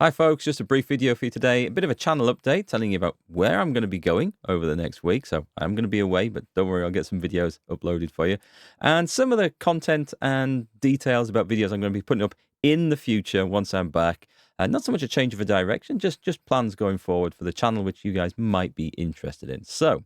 Hi folks, just a brief video for you today, a bit of a channel update telling you about where I'm going to be going over the next week. So I'm going to be away, but don't worry, I'll get some videos uploaded for you. And some of the content and details about videos I'm going to be putting up in the future once I'm back. Not so much a change of a direction, just plans going forward for the channel, which you guys might be interested in. So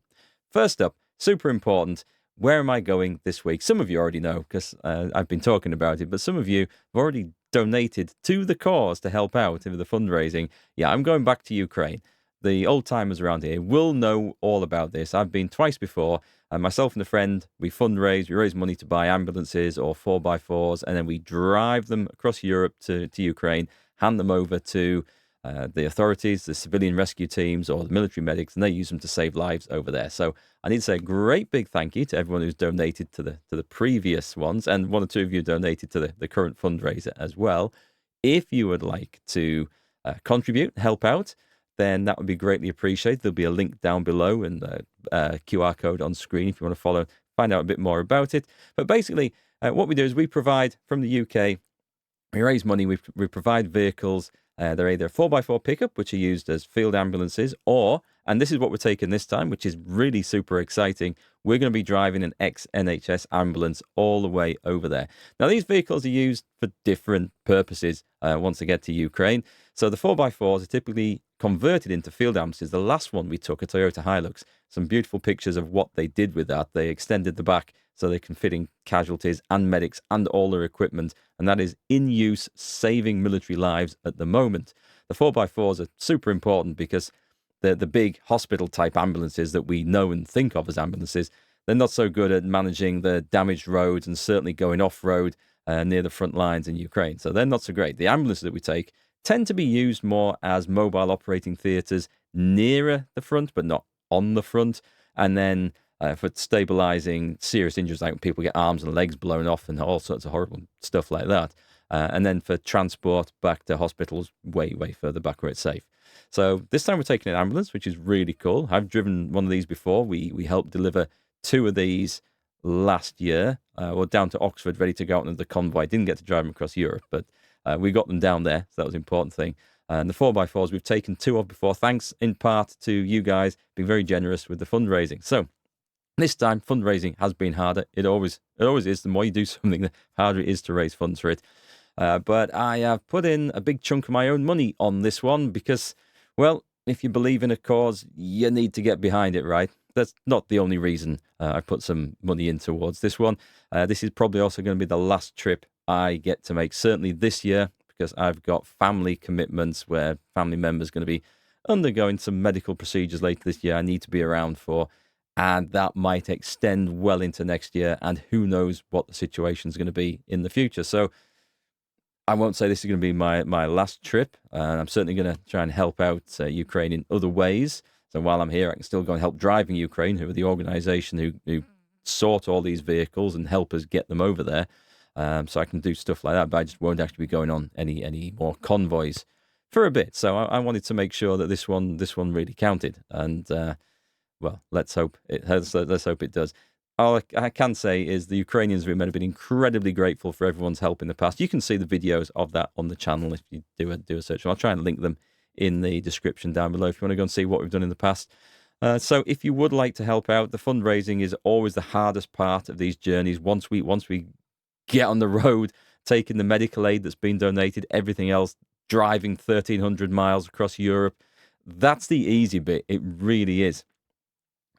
first up, super important, where am I going this week? Some of you already know because I've been talking about it, but some of you have already donated to the cause to help out with the fundraising. Yeah, I'm going back to Ukraine. The old timers around here will know all about this. I've been twice before, and myself and a friend, we fundraise, we raise money to buy ambulances or 4x4s, and then we drive them across Europe to Ukraine, hand them over to the authorities, the civilian rescue teams, or the military medics, and they use them to save lives over there. So I need to say a great big thank you to everyone who's donated to the previous ones, and one or two of you donated to the current fundraiser as well. If you would like to contribute, help out, then that would be greatly appreciated. There'll be a link down below and a QR code on screen if you want to follow, find out a bit more about it. But basically, what we do is we provide from the UK, we raise money, we provide vehicles. They're either a 4x4 pickup, which are used as field ambulances, or, and this is what we're taking this time, which is really super exciting, we're going to be driving an ex-NHS ambulance all the way over there. Now, these vehicles are used for different purposes once they get to Ukraine. So the 4x4s are typically converted into field ambulances. The last one we took, a Toyota Hilux, some beautiful pictures of what they did with that. They extended the back so they can fit in casualties and medics and all their equipment, and that is in use, saving military lives at the moment. The 4x4s are super important because the big hospital-type ambulances that we know and think of as ambulances, they're not so good at managing the damaged roads and certainly going off-road near the front lines in Ukraine. So they're not so great. The ambulances that we take tend to be used more as mobile operating theatres nearer the front, but not on the front. And then for stabilizing serious injuries, like when people get arms and legs blown off and all sorts of horrible stuff like that. And then for transport back to hospitals way, way further back where it's safe. So this time we're taking an ambulance, which is really cool. I've driven one of these before. We helped deliver two of these last year. We're down to Oxford, ready to go out into the convoy. Didn't get to drive them across Europe, but we got them down there, so that was an important thing. And the 4x4s, we've taken two of before, thanks in part to you guys being very generous with the fundraising. So this time, fundraising has been harder. It always is. The more you do something, the harder it is to raise funds for it. But I have put in a big chunk of my own money on this one because, well, if you believe in a cause, you need to get behind it, right? That's not the only reason I put some money in towards this one. This is probably also going to be the last trip I get to make, certainly this year, because I've got family commitments where family members are going to be undergoing some medical procedures later this year I need to be around for, and that might extend well into next year, and who knows what the situation is going to be in the future. So I won't say this is going to be my last trip. I'm certainly going to try and help out Ukraine in other ways. So while I'm here, I can still go and help Driving Ukraine, who are the organisation who sort all these vehicles and help us get them over there. So I can do stuff like that, but I just won't actually be going on any more convoys for a bit. So I wanted to make sure that this one really counted, and well, let's hope it has. Let's hope it does. All I can say is the Ukrainians have been incredibly grateful for everyone's help in the past. You can see the videos of that on the channel if you do a search. I'll try and link them in the description down below if you want to go and see what we've done in the past. So if you would like to help out, the fundraising is always the hardest part of these journeys. Once we get on the road, taking the medical aid that's been donated, everything else, driving 1,300 miles across Europe, that's the easy bit. It really is.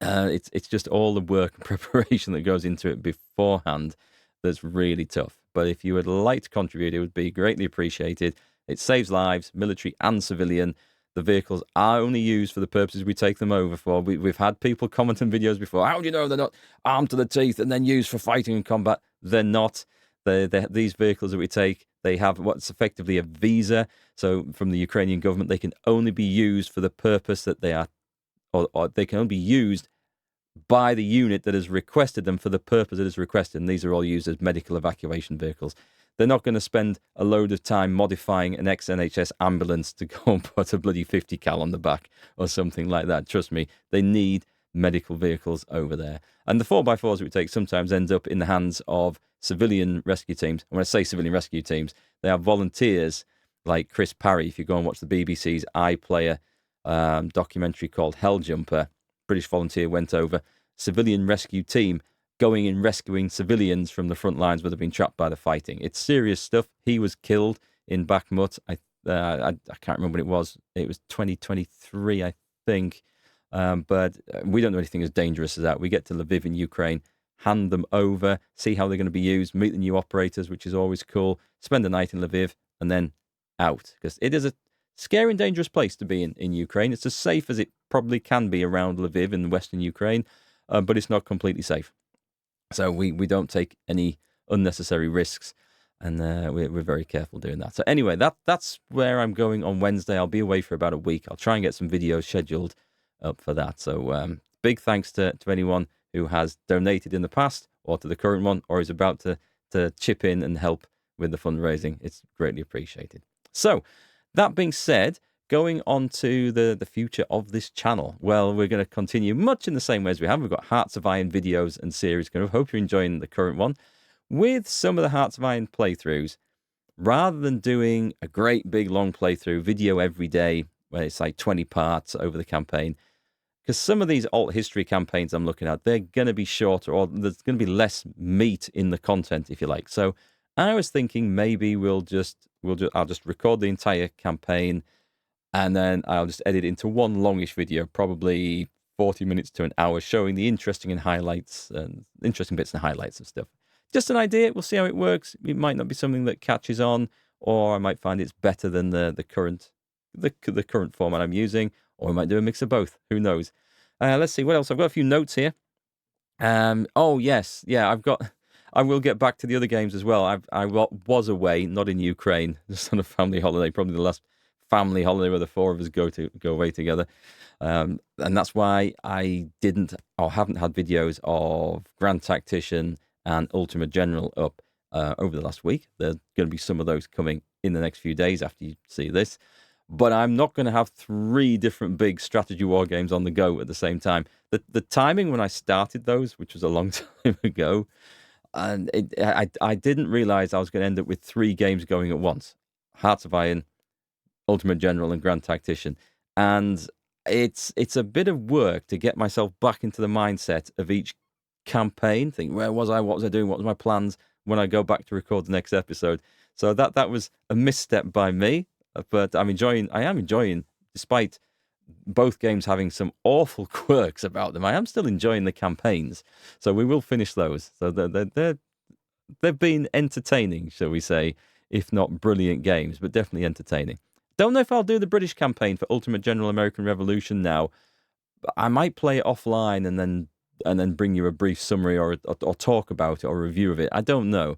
It's just all the work and preparation that goes into it beforehand that's really tough. But if you would like to contribute, it would be greatly appreciated. It saves lives, military and civilian. The vehicles are only used for the purposes we take them over for. We've had people comment on videos before. How do you know they're not armed to the teeth and then used for fighting and combat? They're not. These vehicles that we take, they have what's effectively a visa. So from the Ukrainian government, they can only be used for the purpose that they are, or they can only be used by the unit that has requested them for the purpose it is requested. And these are all used as medical evacuation vehicles. They're not going to spend a load of time modifying an ex-NHS ambulance to go and put a bloody 50 cal on the back or something like that. Trust me, they need medical vehicles over there. And the 4x4s that we take sometimes end up in the hands of civilian rescue teams. And when I say civilian rescue teams, they are volunteers like Chris Parry. If you go and watch the BBC's iPlayer documentary called Helljumper, British volunteer went over, civilian rescue team going in rescuing civilians from the front lines where they've been trapped by the fighting. It's serious stuff. He was killed in Bakhmut. I can't remember when it was. It was 2023, I think. But we don't know anything as dangerous as that. We get to Lviv in Ukraine, hand them over, see how they're going to be used, meet the new operators, which is always cool, spend the night in Lviv, and then out. Because it is a scary and dangerous place to be in Ukraine. It's as safe as it probably can be around Lviv in western Ukraine, but it's not completely safe. So we don't take any unnecessary risks, and we're very careful doing that. So anyway, that's where I'm going on Wednesday. I'll be away for about a week. I'll try and get some videos scheduled up for that. So big thanks to anyone who has donated in the past or to the current one or is about to chip in and help with the fundraising. It's greatly appreciated. So that being said, going on to the future of this channel. Well, we're going to continue much in the same way as we have. We've got Hearts of Iron videos and series. I hope you're enjoying the current one. With some of the Hearts of Iron playthroughs, rather than doing a great big long playthrough video every day, where it's like 20 parts over the campaign, because some of these alt history campaigns I'm looking at, they're going to be shorter, or there's going to be less meat in the content, if you like. So I was thinking maybe I'll just record the entire campaign, and then I'll just edit it into one longish video, probably 40 minutes to an hour, showing the interesting bits and highlights and stuff. Just an idea. We'll see how it works. It might not be something that catches on, or I might find it's better than the current format I'm using, or I might do a mix of both. Who knows? Let's see what else. I've got a few notes here. Oh yes, yeah. I will get back to the other games as well. I was away, not in Ukraine, just on a family holiday. Probably the last family holiday where the four of us go away together, and that's why I haven't had videos of Grand Tactician and Ultimate General up over the last week. There's going to be some of those coming in the next few days after you see this, but I'm not going to have 3 different big strategy war games on the go at the same time. The timing when I started those, which was a long time ago, and I didn't realize I was going to end up with 3 games going at once: Hearts of Iron, Ultimate General, and Grand Tactician. And it's a bit of work to get myself back into the mindset of each campaign. Think, where was I? What was I doing? What was my plans when I go back to record the next episode? So that was a misstep by me, but I am enjoying, despite both games having some awful quirks about them, I am still enjoying the campaigns. So we will finish those. So they've been entertaining, shall we say, if not brilliant games, but definitely entertaining. Don't know if I'll do the British campaign for Ultimate General American Revolution now. I might play it offline and then bring you a brief summary or talk about it or review of it. I don't know.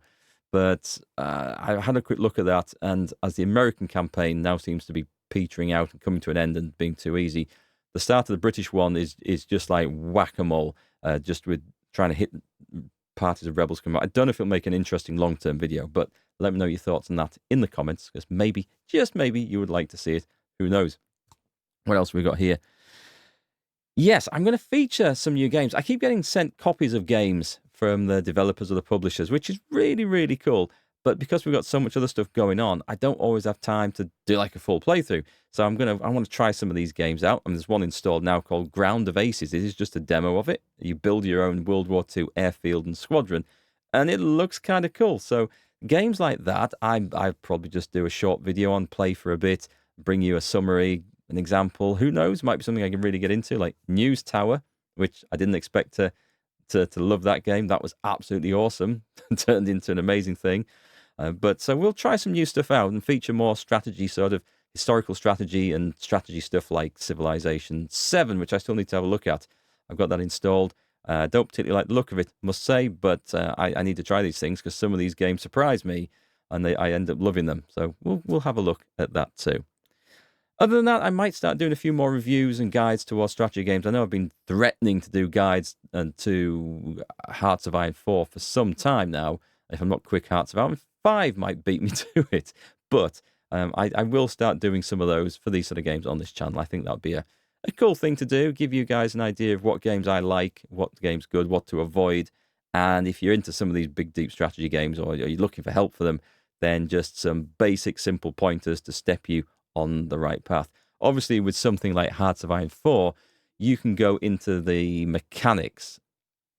But I had a quick look at that, and as the American campaign now seems to be petering out and coming to an end and being too easy, the start of the British one is just like whack-a-mole, just with trying to hit parties of rebels come out. I don't know if it'll make an interesting long-term video, but let me know your thoughts on that in the comments, because maybe, just maybe, you would like to see it. Who knows? What else we got here? Yes, I'm going to feature some new games. I keep getting sent copies of games from the developers or the publishers, which is really, really cool. But because we've got so much other stuff going on, I don't always have time to do like a full playthrough. So I want to try some of these games out. And there's one installed now called Ground of Aces. This is just a demo of it. You build your own World War II airfield and squadron, and it looks kind of cool. So games like that, I probably just do a short video on, play for a bit, bring you a summary, an example. Who knows? Might be something I can really get into, like News Tower, which I didn't expect to love that game. That was absolutely awesome. Turned into an amazing thing. But so we'll try some new stuff out and feature more strategy, sort of historical strategy and strategy stuff like Civilization 7, which I still need to have a look at. I've got that installed. Don't particularly like the look of it, must say, but I need to try these things because some of these games surprise me and I end up loving them. So we'll have a look at that too. Other than that, I might start doing a few more reviews and guides towards strategy games. I know I've been threatening to do guides to Hearts of Iron 4 for some time now. If I'm not quick, Hearts of Iron 5 might beat me to it. But I will start doing some of those for these sort of games on this channel. I think that would be a cool thing to do. Give you guys an idea of what games I like, what games good, what to avoid. And if you're into some of these big, deep strategy games or you're looking for help for them, than just some basic, simple pointers to step you on the right path. Obviously, with something like Hearts of Iron 4, you can go into the mechanics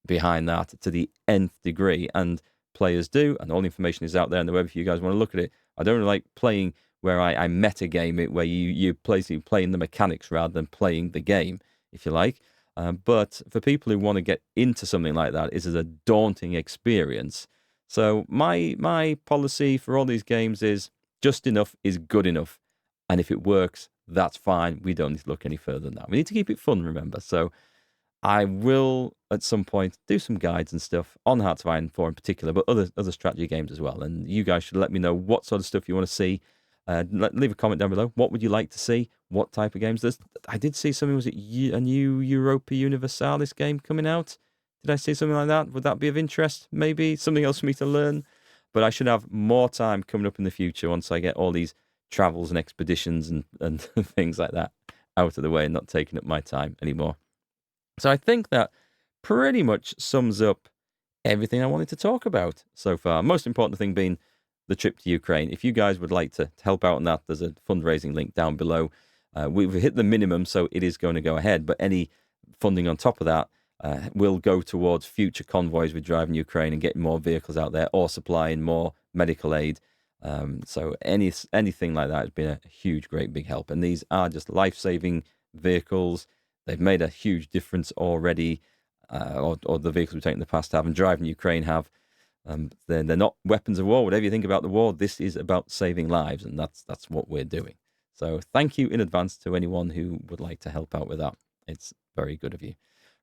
behind that to the nth degree, and players do, and all the information is out there on the web if you guys want to look at it. I don't really like playing where I metagame it, where you basically playing the mechanics rather than playing the game, if you like. But for people who want to get into something like that, it is a daunting experience. So my policy for all these games is just enough is good enough. And if it works, that's fine. We don't need to look any further than that. We need to keep it fun, remember. So I will, at some point, do some guides and stuff on Hearts of Iron 4 in particular, but other strategy games as well. And you guys should let me know what sort of stuff you want to see. Leave a comment down below. What would you like to see? What type of games? I did see something, was it a new Europa Universalis game coming out? Did I see something like that? Would that be of interest? Maybe something else for me to learn? But I should have more time coming up in the future once I get all these travels and expeditions and things like that out of the way and not taking up my time anymore. So I think that pretty much sums up everything I wanted to talk about so far. Most important thing being the trip to Ukraine. If you guys would like to help out on that, there's a fundraising link down below. We've hit the minimum, so it is going to go ahead. But any funding on top of that will go towards future convoys with driving Ukraine and getting more vehicles out there or supplying more medical aid. So anything like that has been a huge, great, big help. And these are just life-saving vehicles. They've made a huge difference already, or the vehicles we've taken in the past have, and driving Ukraine have. They're not weapons of war. Whatever you think about the war, this is about saving lives, and that's what we're doing. So thank you in advance to anyone who would like to help out with that. It's very good of you.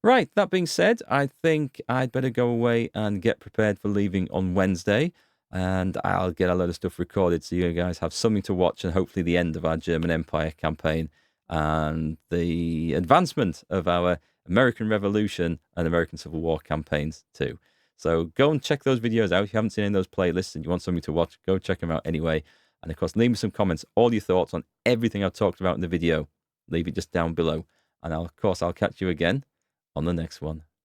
Right, that being said, I think I'd better go away and get prepared for leaving on Wednesday, and I'll get a load of stuff recorded so you guys have something to watch, and hopefully the end of our German Empire campaign and the advancement of our American Revolution and American Civil War campaigns too. So go and check those videos out. If you haven't seen any of those playlists and you want something to watch, go check them out anyway. And of course, leave me some comments, all your thoughts on everything I've talked about in the video. Leave it just down below. And of course, I'll catch you again on the next one.